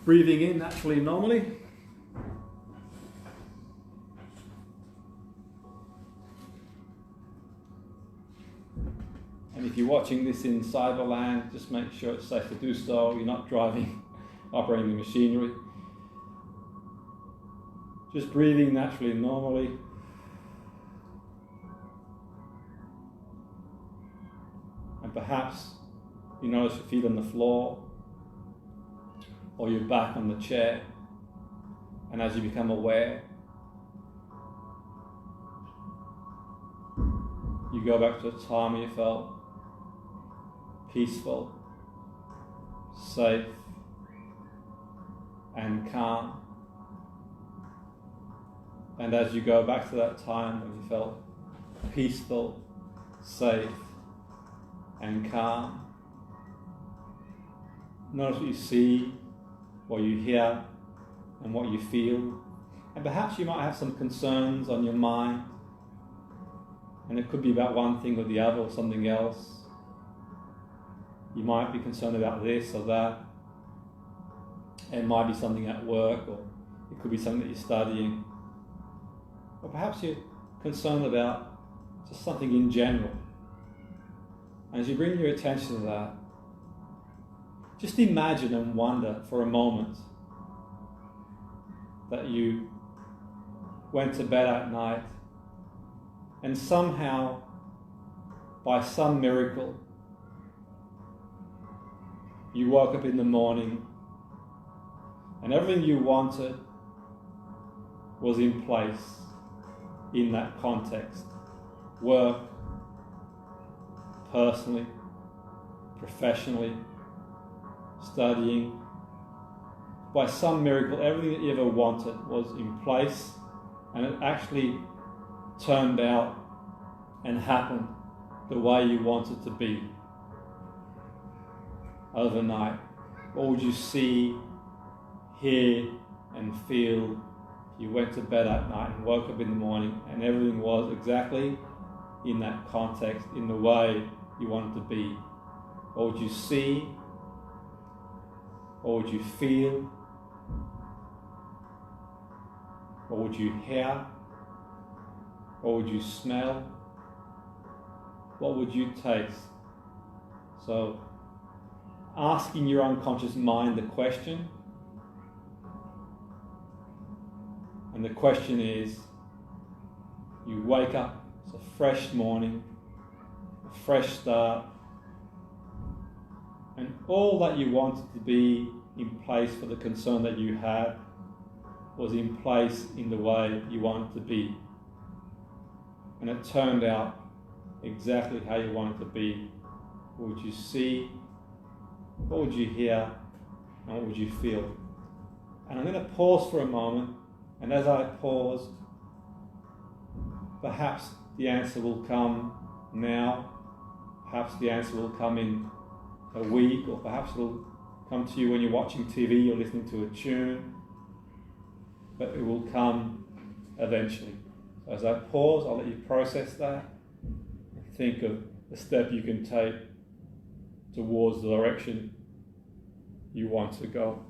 breathing in naturally, normally. And if you're watching this in cyberland, just make sure it's safe to do so. You're not driving, operating the machinery. Just breathing naturally and normally. And perhaps you notice your feet on the floor or your back on the chair. And as you become aware, you go back to a time where you felt peaceful, safe, and calm. And as you go back to that time when you felt peaceful, safe, and calm, notice what you see, what you hear, and what you feel. And perhaps you might have some concerns on your mind, and it could be about one thing or the other or something else. You might be concerned about this or that. It might be something at work, or it could be something that you're studying. Or perhaps you're concerned about just something in general. And as you bring your attention to that, just imagine and wonder for a moment that you went to bed at night and somehow, by some miracle, you woke up in the morning and everything you wanted was in place in that context. Work, personally, professionally, studying. By some miracle, everything that you ever wanted was in place, and it actually turned out and happened the way you wanted to be overnight. What would you see, hear, and feel if you went to bed at night and woke up in the morning and everything was exactly in that context, in the way you wanted to be? What would you see? What would you feel? What would you hear? What would you smell? What would you taste? So, asking your unconscious mind the question, and the question is, you wake up, it's a fresh morning, a fresh start, and all that you wanted to be in place for the concern that you had was in place in the way you wanted to be. And it turned out exactly how you wanted to be. What would you see? What would you hear? And what would you feel? And I'm going to pause for a moment, and as I pause, perhaps the answer will come now, perhaps the answer will come in a week, or perhaps it'll come to you when you're watching TV or listening to a tune, but it will come eventually. So as I pause, I'll let you process that and think of the step you can take towards the direction you want to go.